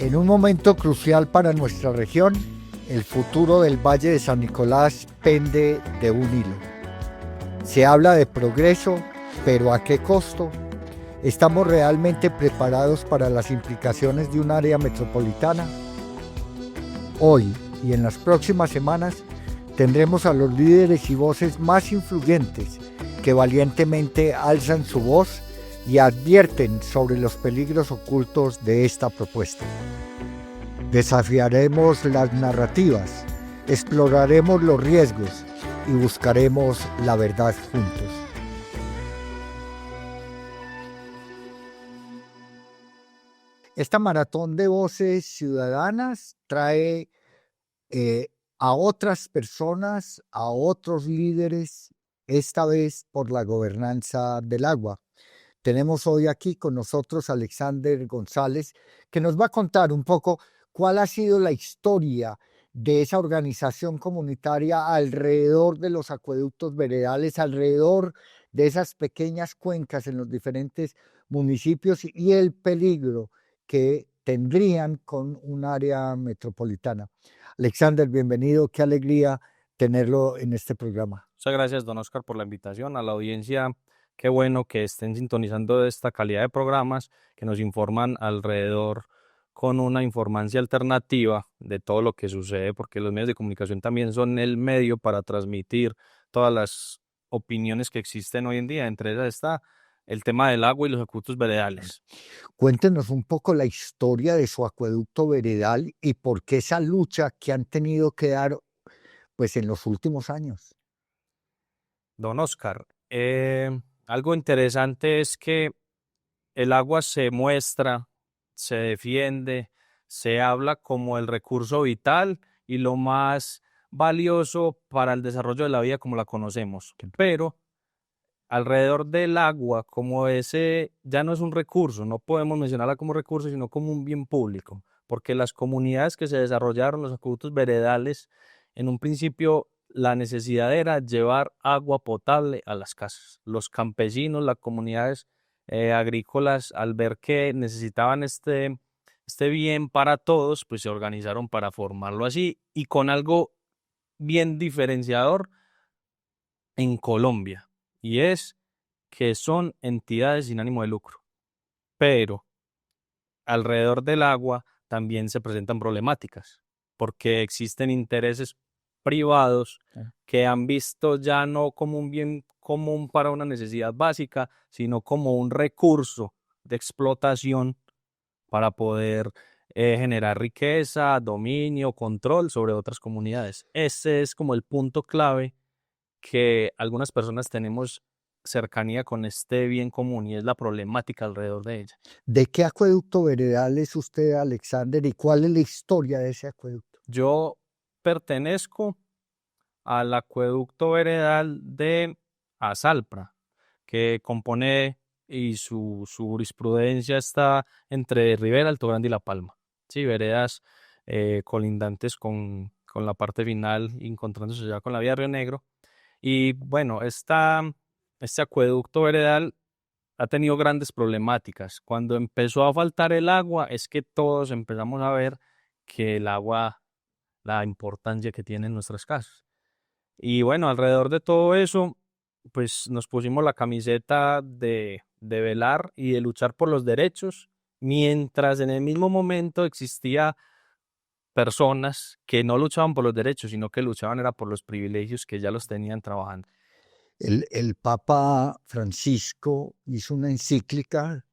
En un momento crucial para nuestra región, el futuro del Valle de San Nicolás pende de un hilo. Se habla de progreso, pero ¿a qué costo? ¿Estamos realmente preparados para las implicaciones de un área metropolitana? Hoy y en las próximas semanas tendremos a los líderes y voces más influyentes que valientemente alzan su voz y advierten sobre los peligros ocultos de esta propuesta. Desafiaremos las narrativas, exploraremos los riesgos y buscaremos la verdad juntos. Esta maratón de voces ciudadanas trae a otras personas, a otros líderes, esta vez por la gobernanza del agua. Tenemos hoy aquí con nosotros a Alexander González, que nos va a contar un poco cuál ha sido la historia de esa organización comunitaria alrededor de los acueductos veredales, alrededor de esas pequeñas cuencas en los diferentes municipios y el peligro que tendrían con un área metropolitana. Alexander, bienvenido, qué alegría tenerlo en este programa. Muchas gracias, don Oscar, por la invitación. A la audiencia, qué bueno que estén sintonizando esta calidad de programas que nos informan alrededor con una informancia alternativa de todo lo que sucede, porque los medios de comunicación también son el medio para transmitir todas las opiniones que existen hoy en día. Entre ellas está el tema del agua y los acueductos veredales. Cuéntenos un poco la historia de su acueducto veredal y por qué esa lucha que han tenido que dar pues, en los últimos años. Don Oscar, algo interesante es que el agua se muestra, se defiende, se habla como el recurso vital y lo más valioso para el desarrollo de la vida como la conocemos. Pero alrededor del agua, como ese ya no es un recurso, no podemos mencionarla como recurso, sino como un bien público, porque las comunidades que se desarrollaron, los acueductos veredales, en un principio la necesidad era llevar agua potable a las casas. Los campesinos, las comunidades agrícolas, al ver que necesitaban este bien para todos, pues se organizaron para formarlo así y con algo bien diferenciador en Colombia, y es que son entidades sin ánimo de lucro. Pero alrededor del agua también se presentan problemáticas, porque existen intereses privados que han visto ya no como un bien común para una necesidad básica, sino como un recurso de explotación para poder generar riqueza, dominio, control sobre otras comunidades. Ese es como el punto clave que algunas personas tenemos cercanía con este bien común y es la problemática alrededor de ella. ¿De qué acueducto veredal es usted, Alexander, y cuál es la historia de ese acueducto? Yo pertenezco al acueducto veredal de Azalpra, que compone y su jurisprudencia está entre Rivera, Alto Grande y La Palma. Sí, veredas colindantes con la parte final, encontrándose ya con la vía de Río Negro. Y bueno, este acueducto veredal ha tenido grandes problemáticas. Cuando empezó a faltar el agua, es que todos empezamos a ver que el agua, la importancia que tiene en nuestras casas. Y bueno, alrededor de todo eso, pues nos pusimos la camiseta de velar y de luchar por los derechos, mientras en el mismo momento existía personas que no luchaban por los derechos, sino que luchaban era por los privilegios que ya los tenían trabajando. El Papa Francisco hizo una encíclica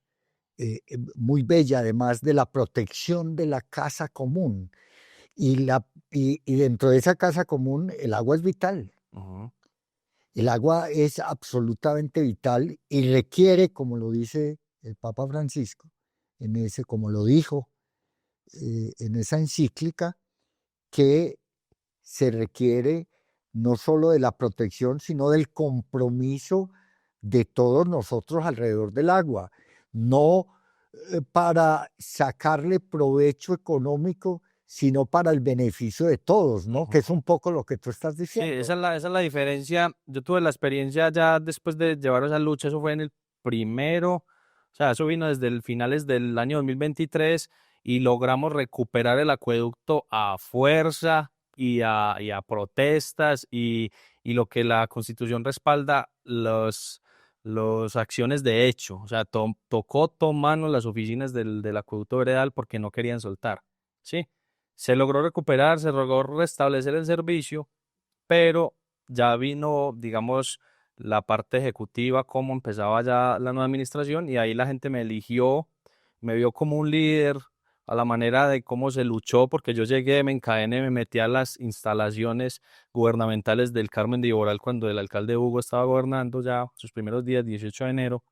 muy bella, además de la protección de la casa común. Y dentro de esa casa común, el agua es vital. Ujú. El agua es absolutamente vital y requiere, como lo dice el Papa Francisco, como lo dijo en esa encíclica, que se requiere no solo de la protección, sino del compromiso de todos nosotros alrededor del agua, no para sacarle provecho económico, sino para el beneficio de todos, ¿no? Que es un poco lo que tú estás Sí, diciendo. esa es la diferencia. Yo tuve la experiencia ya después de llevar esa lucha, eso fue en el primero, o sea, eso vino desde el finales del año 2023 y logramos recuperar el acueducto a fuerza y a protestas y lo que la Constitución respalda, los acciones de hecho. O sea, tocó tomarnos las oficinas del acueducto veredal porque no querían soltar. ¿Sí? Se logró recuperar, se logró restablecer el servicio, pero ya vino, digamos, la parte ejecutiva, cómo empezaba ya la nueva administración, y ahí la gente me eligió, me vio como un líder, a la manera de cómo se luchó, porque yo llegué, me encadené, me metí a las instalaciones gubernamentales del Carmen de Iboral cuando el alcalde Hugo estaba gobernando ya sus primeros días, 18 de enero,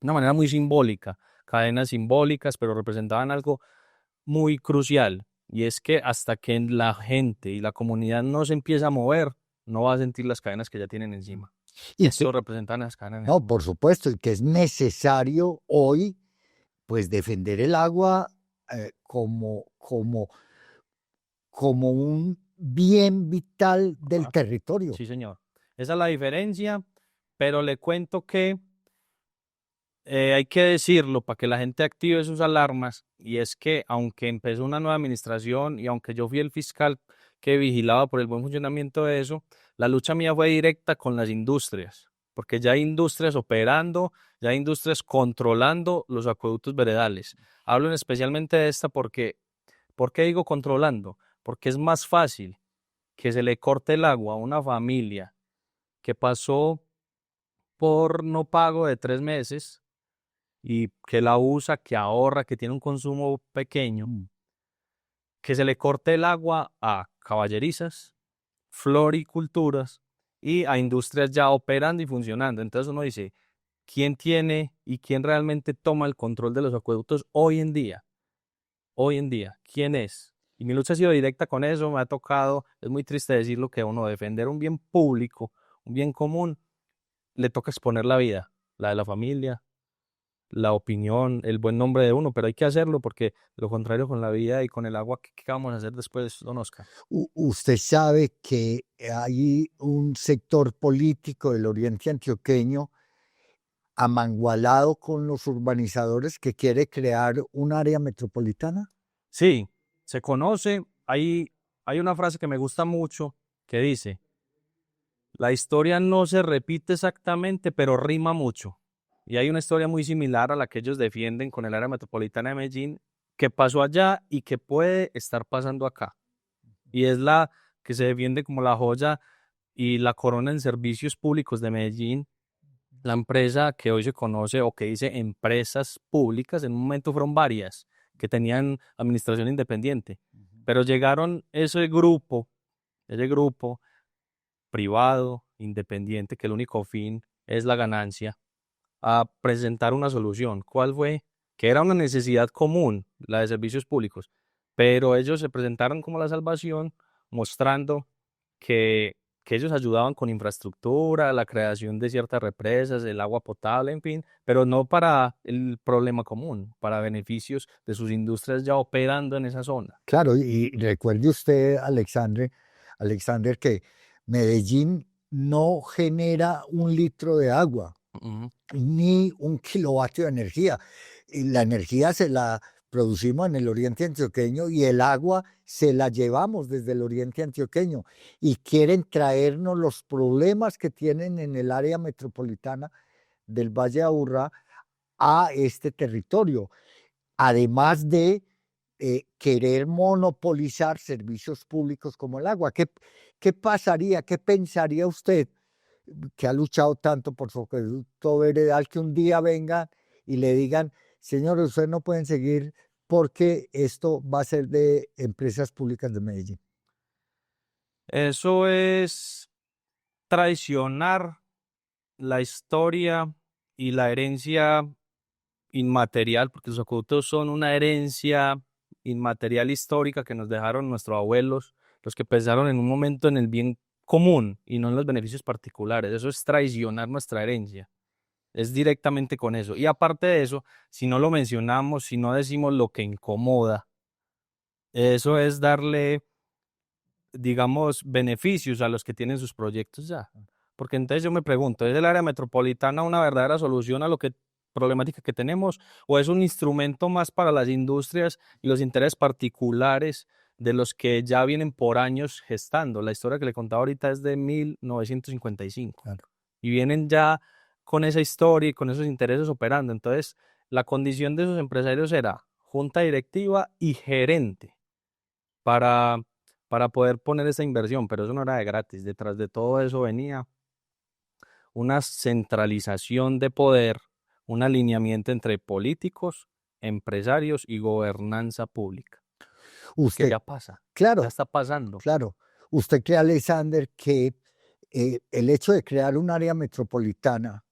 de una manera muy simbólica, cadenas simbólicas, pero representaban algo muy crucial, y es que hasta que la gente y la comunidad no se empieza a mover, no va a sentir las cadenas que ya tienen encima. Y Esto que, representan las cadenas. no, por supuesto, y que es necesario hoy, pues, defender el agua como un bien vital del Ah, territorio. sí, señor. Esa es la diferencia, pero le cuento que hay que decirlo para que la gente active sus alarmas, y es que aunque empezó una nueva administración y aunque yo fui el fiscal que vigilaba por el buen funcionamiento de eso, la lucha mía fue directa con las industrias, porque ya hay industrias operando, ya hay industrias controlando los acueductos veredales. Hablo especialmente de esta porque, ¿por qué digo controlando? Porque es más fácil que se le corte el agua a una familia que pasó por no pago de 3 meses y que la usa, que ahorra, que tiene un consumo pequeño, Mm. que se le corte el agua a caballerizas, floriculturas y a industrias ya operando y funcionando. Entonces uno dice, ¿quién tiene y quién realmente toma el control de los acueductos hoy en día? Hoy en día, ¿quién es? Y mi lucha ha sido directa con eso, me ha tocado, es muy triste decirlo, que uno defender un bien público, un bien común, le toca exponer la vida, la de la familia, la opinión, el buen nombre de uno, pero hay que hacerlo porque de lo contrario con la vida y con el agua, ¿qué vamos a hacer después, don Oscar? Usted sabe que hay un sector político del oriente antioqueño amangualado con los urbanizadores que quiere crear un área metropolitana. Sí, se conoce, hay una frase que me gusta mucho que dice, la historia no se repite exactamente, pero rima mucho. Y hay una historia muy similar a la que ellos defienden con el área metropolitana de Medellín, que pasó allá y que puede estar pasando acá. Y es la que se defiende como la joya y la corona en servicios públicos de Medellín, la empresa que hoy se conoce o que dice empresas públicas. En un momento fueron varias que tenían administración independiente, pero llegaron ese grupo privado, independiente, que el único fin es la ganancia, a presentar una solución. ¿Cuál fue? Que era una necesidad común, la de servicios públicos, pero ellos se presentaron como la salvación, mostrando que, que ellos ayudaban con infraestructura, la creación de ciertas represas, el agua potable, en fin, pero no para el problema común, para beneficios de sus industrias ya operando en esa zona. Claro, y recuerde usted, Alexander, que Medellín no genera un litro de agua, Ujú. ni un kilovatio de energía. Y la energía se la producimos en el oriente antioqueño y el agua se la llevamos desde el oriente antioqueño. Y quieren traernos los problemas que tienen en el área metropolitana del Valle de Aburrá a este territorio, además de querer monopolizar servicios públicos como el agua. ¿Qué pasaría, qué pensaría usted, que ha luchado tanto por su acueducto veredal, que un día vengan y le digan, señores, ustedes no pueden seguir porque esto va a ser de empresas públicas de Medellín? Eso es traicionar la historia y la herencia inmaterial, porque los acueductos son una herencia inmaterial histórica que nos dejaron nuestros abuelos, los que pensaron en un momento en el bien común y no en los beneficios particulares. Eso es traicionar nuestra herencia. Es directamente con eso. Y aparte de eso, si no lo mencionamos, si no decimos lo que incomoda, eso es darle, digamos, beneficios a los que tienen sus proyectos ya. Porque entonces yo me pregunto, ¿es el área metropolitana una verdadera solución a lo que problemática que tenemos, o es un instrumento más para las industrias y los intereses particulares de los que ya vienen por años gestando? La historia que le contaba ahorita es de 1955 Claro. y vienen ya con esa historia y con esos intereses operando. Entonces, la condición de esos empresarios era junta directiva y gerente para, para poder poner esa inversión, pero eso no era de gratis. Detrás de todo eso venía una centralización de poder, un alineamiento entre políticos, empresarios y gobernanza pública, que Usted, ya pasa, ya claro, está pasando. claro. Usted cree, Alexander, que el hecho de crear un área metropolitana,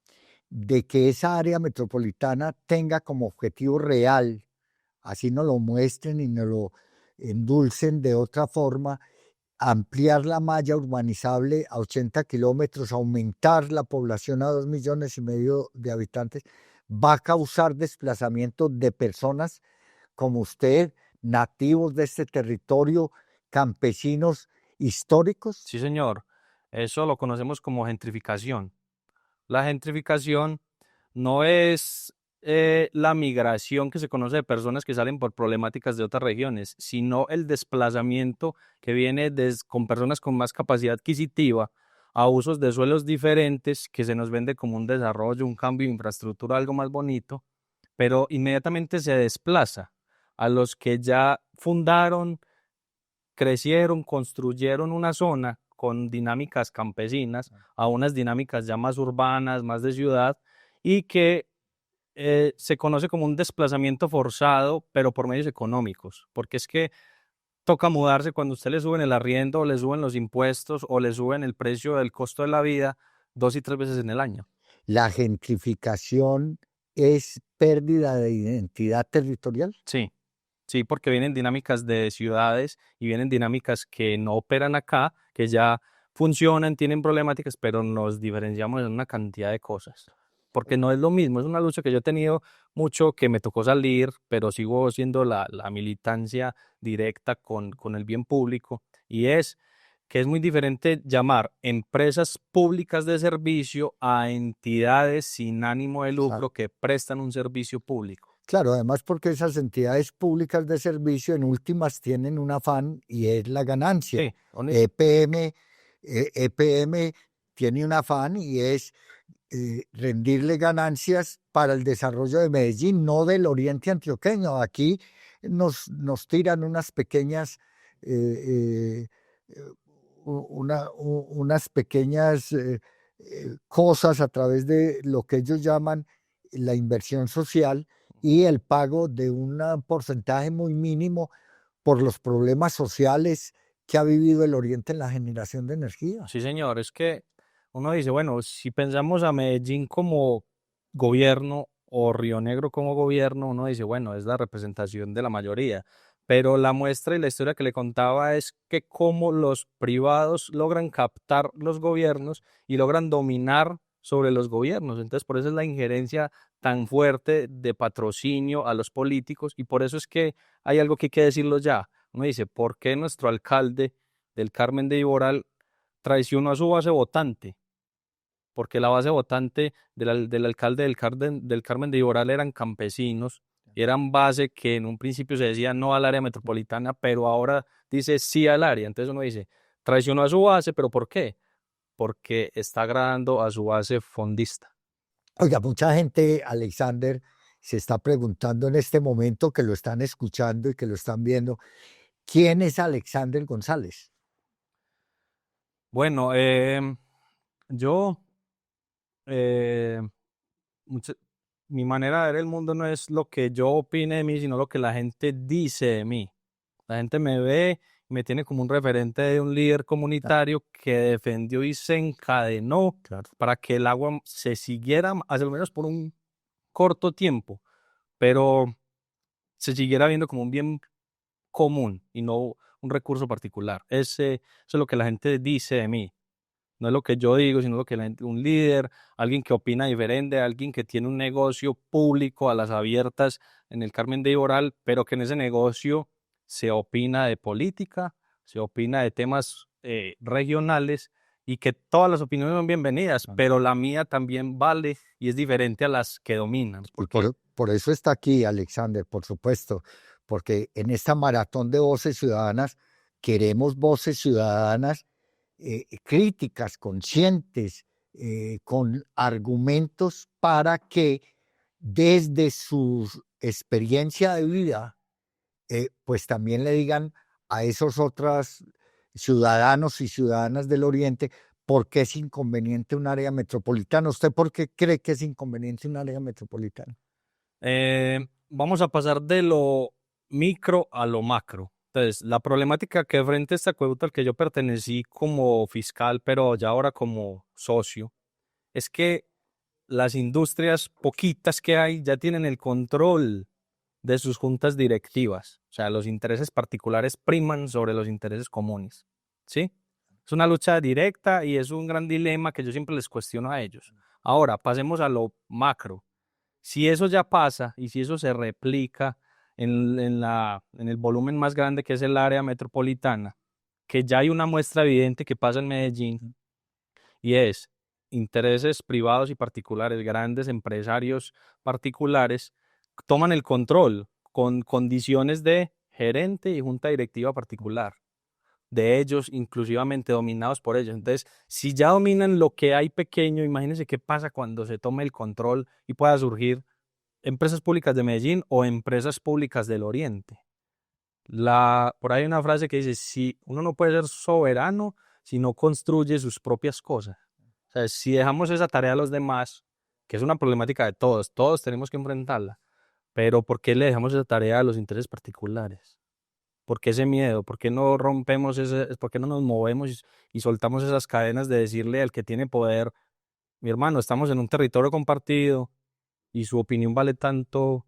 de que esa área metropolitana tenga como objetivo real, así nos lo muestren y nos lo endulcen de otra forma, ampliar la malla urbanizable a 80 kilómetros, aumentar la población a 2,5 millones de habitantes, va a causar desplazamiento de personas como usted, nativos de este territorio, campesinos históricos. Sí, señor, eso lo conocemos como gentrificación. La gentrificación no es la migración que se conoce de personas que salen por problemáticas de otras regiones, sino el desplazamiento que viene con personas con más capacidad adquisitiva a usos de suelos diferentes que se nos vende como un desarrollo, un cambio de infraestructura, algo más bonito, pero inmediatamente se desplaza a los que ya fundaron, crecieron, construyeron una zona con dinámicas campesinas a unas dinámicas ya más urbanas, más de ciudad, y que se conoce como un desplazamiento forzado, pero por medios económicos, porque es que toca mudarse cuando usted le suben el arriendo, o le suben los impuestos, o le suben el precio del costo de la vida 2 y 3 veces en el año. La gentrificación es pérdida de identidad territorial. Sí, sí, porque vienen dinámicas de ciudades y vienen dinámicas que no operan acá, que ya funcionan, tienen problemáticas, pero nos diferenciamos en una cantidad de cosas. Porque no es lo mismo, es una lucha que yo he tenido mucho, que me tocó salir, pero sigo siendo la militancia directa con el bien público, y es que es muy diferente llamar empresas públicas de servicio a entidades sin ánimo de Claro. lucro que prestan un servicio público. Claro, además porque esas entidades públicas de servicio en últimas tienen un afán y es la ganancia. Sí, honesto. EPM, EPM tiene un afán y es rendirle ganancias para el desarrollo de Medellín, no del oriente antioqueño. Aquí nos tiran unas pequeñas, eh, eh, unas pequeñas cosas a través de lo que ellos llaman la inversión social y el pago de un porcentaje muy mínimo por los problemas sociales que ha vivido el Oriente en la generación de energía. Sí, señor, es que uno dice, bueno, si pensamos a Medellín como gobierno o Río Negro como gobierno, uno dice, bueno, es la representación de la mayoría, pero la muestra y la historia que le contaba es que cómo los privados logran captar los gobiernos y logran dominar sobre los gobiernos. Entonces, por eso es la injerencia tan fuerte de patrocinio a los políticos, y por eso es que hay algo que hay que decirlo ya. Uno dice, ¿por qué nuestro alcalde del Carmen de Iboral traicionó a su base votante? Porque la base votante del alcalde del Carmen de Iboral eran campesinos, eran base que en un principio se decía no al área metropolitana, pero ahora dice sí al área. Entonces uno dice, traicionó a su base, ¿pero por qué? Porque está agradando a su base fondista. Oiga, mucha gente, Alexander, se está preguntando en este momento que lo están escuchando y que lo están viendo, ¿quién es Alexander González? Bueno, yo, eh, mucha- mi manera de ver el mundo no es lo que yo opine de mí, sino lo que la gente dice de mí. La gente me ve y me tiene como un referente de un líder Ah, comunitario que defendió y se encadenó claro. para que el agua se siguiera, al menos por un corto tiempo, pero se siguiera viendo como un bien común y no un recurso particular. Eso es lo que la gente dice de mí. No es lo que yo digo, sino lo que un líder, alguien que opina diferente, alguien que tiene un negocio público a las abiertas en el Carmen de Iboral, pero que en ese negocio se opina de política, se opina de temas regionales, y que todas las opiniones son bienvenidas, Ah. pero la mía también vale y es diferente a las que dominan. Y Porque por eso está aquí, Alexander, por supuesto, porque en esta maratón de voces ciudadanas queremos voces ciudadanas críticas, conscientes, con argumentos para que desde su experiencia de vida, pues también le digan a esos otros ciudadanos y ciudadanas del Oriente por qué es inconveniente un área metropolitana. ¿Usted por qué cree que es inconveniente un área metropolitana? vamos a pasar de lo micro a lo macro. Entonces, la problemática que frente a este acueducto al que yo pertenecí como fiscal, pero ya ahora como socio, es que las industrias poquitas que hay ya tienen el control de sus juntas directivas. O sea, los intereses particulares priman sobre los intereses comunes. ¿Sí? Es una lucha directa y es un gran dilema que yo siempre les cuestiono a ellos. Ahora, pasemos a lo macro. Si eso ya pasa y si eso se replica en el volumen más grande que es el área metropolitana, que ya hay una muestra evidente que pasa en Medellín, y es intereses privados y particulares, grandes empresarios particulares, toman el control con condiciones de gerente y junta directiva particular, de ellos, inclusivamente dominados por ellos. Entonces, si ya dominan lo que hay pequeño, imagínense qué pasa cuando se tome el control y pueda surgir empresas públicas de Medellín o empresas públicas del Oriente. Por ahí hay una frase que dice, si uno no puede ser soberano si no construye sus propias cosas. O sea, si dejamos esa tarea a los demás, que es una problemática de todos, todos tenemos que enfrentarla, pero ¿por qué le dejamos esa tarea a los intereses particulares? ¿Por qué ese miedo? ¿Por qué no rompemos por qué no nos movemos y soltamos esas cadenas de decirle al que tiene poder, mi hermano, estamos en un territorio compartido y su opinión vale tanto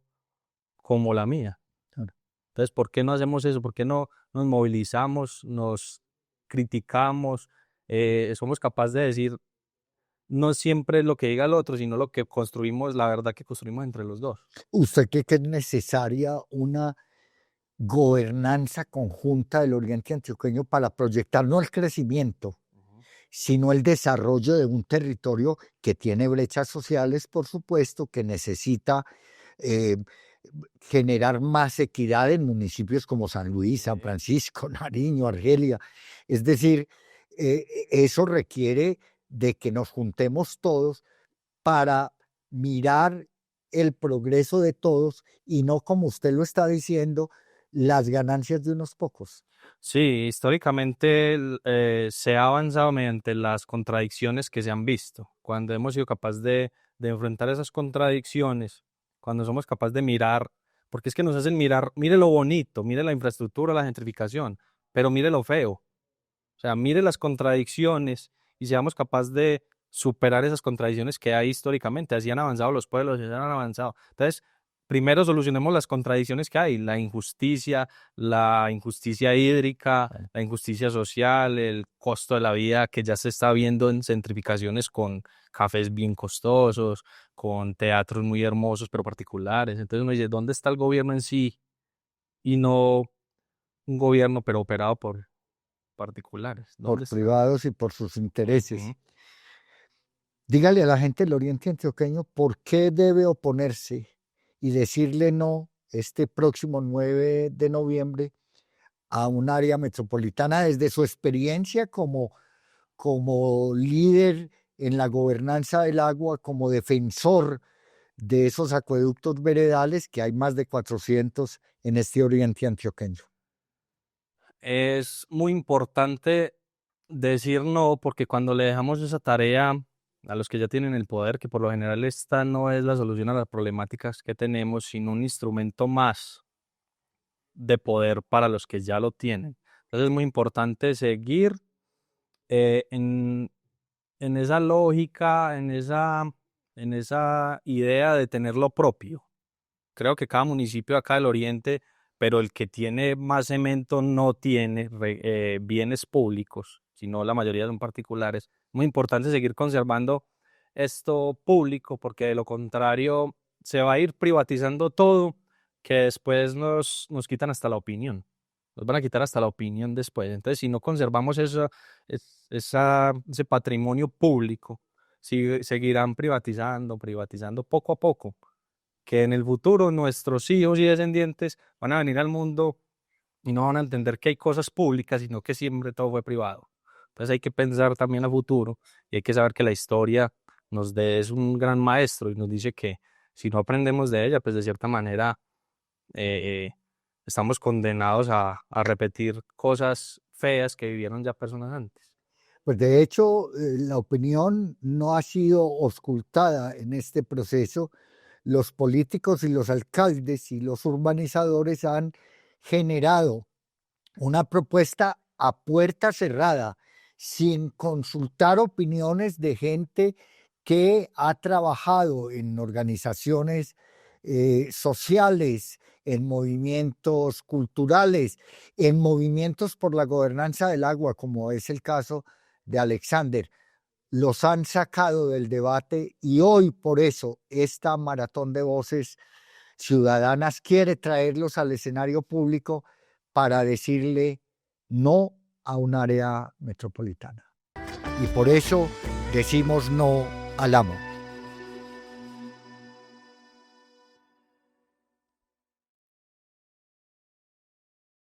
como la mía? Claro. Entonces, ¿por qué no hacemos eso? ¿Por qué no nos movilizamos, nos criticamos? Somos capaces de decir no siempre lo que diga el otro, sino lo que construimos, la verdad que construimos entre los dos. ¿Usted cree que es necesaria una gobernanza conjunta del Oriente Antioqueño para proyectar no el crecimiento, Ujú. sino el desarrollo de un territorio que tiene brechas sociales, por supuesto, que necesita eh, generar más equidad en municipios como San Luis, San Sí. Francisco, Nariño, Argelia? Es decir, eso requiere de que nos juntemos todos para mirar el progreso de todos y no, como usted lo está diciendo, las ganancias de unos pocos. Sí, históricamente se ha avanzado mediante las contradicciones que se han visto. Cuando hemos sido capaces de enfrentar esas contradicciones, cuando somos capaces de mirar, porque es que nos hacen mirar, mire lo bonito, mire la infraestructura, la gentrificación, pero mire lo feo. O sea, mire las contradicciones y seamos capaces de superar esas contradicciones que hay históricamente. Así han avanzado los pueblos, así han avanzado. Entonces, primero solucionemos las contradicciones que hay, la injusticia hídrica, Bueno, la injusticia social, el costo de la vida que ya se está viendo en gentrificaciones con cafés bien costosos, con teatros muy hermosos pero particulares. Entonces uno dice, ¿dónde está el gobierno en sí? Y no un gobierno pero operado por particulares. por ¿Dónde está? privados y por sus intereses. Ujú. Dígale a la gente del Oriente Antioqueño por qué debe oponerse y decirle no este próximo 9 de noviembre a un área metropolitana desde su experiencia como líder en la gobernanza del agua, como defensor de esos acueductos veredales, que hay más de 400 en este Oriente Antioqueño. Es muy importante decir no, porque cuando le dejamos esa tarea a los que ya tienen el poder, que por lo general esta no es la solución a las problemáticas que tenemos, sino un instrumento más de poder para los que ya lo tienen. Entonces es muy importante seguir eh, en, en esa lógica, en esa idea de tener lo propio. Creo que cada municipio acá del Oriente, pero el que tiene más cemento no tiene bienes públicos, sino la mayoría son particulares. Muy importante seguir conservando esto público, porque de lo contrario se va a ir privatizando todo, que después nos quitan hasta la opinión. nos van a quitar hasta la opinión después. Entonces, si no conservamos ese patrimonio público, seguirán privatizando poco a poco, que en el futuro nuestros hijos y descendientes van a venir al mundo y no van a entender que hay cosas públicas, sino que siempre todo fue privado. Entonces hay que pensar también a futuro y hay que saber que la historia es un gran maestro y nos dice que si no aprendemos de ella, pues de cierta manera eh, estamos condenados a repetir cosas feas que vivieron ya personas antes. Pues de hecho, la opinión no ha sido auscultada en este proceso. Los políticos y los alcaldes y los urbanizadores han generado una propuesta a puerta cerrada, sin consultar opiniones de gente que ha trabajado en organizaciones sociales, en movimientos culturales, en movimientos por la gobernanza del agua, como es el caso de Alexander. Los han sacado del debate y hoy por eso esta maratón de voces ciudadanas quiere traerlos al escenario público para decirle no a un área metropolitana. Y por eso decimos no al amo.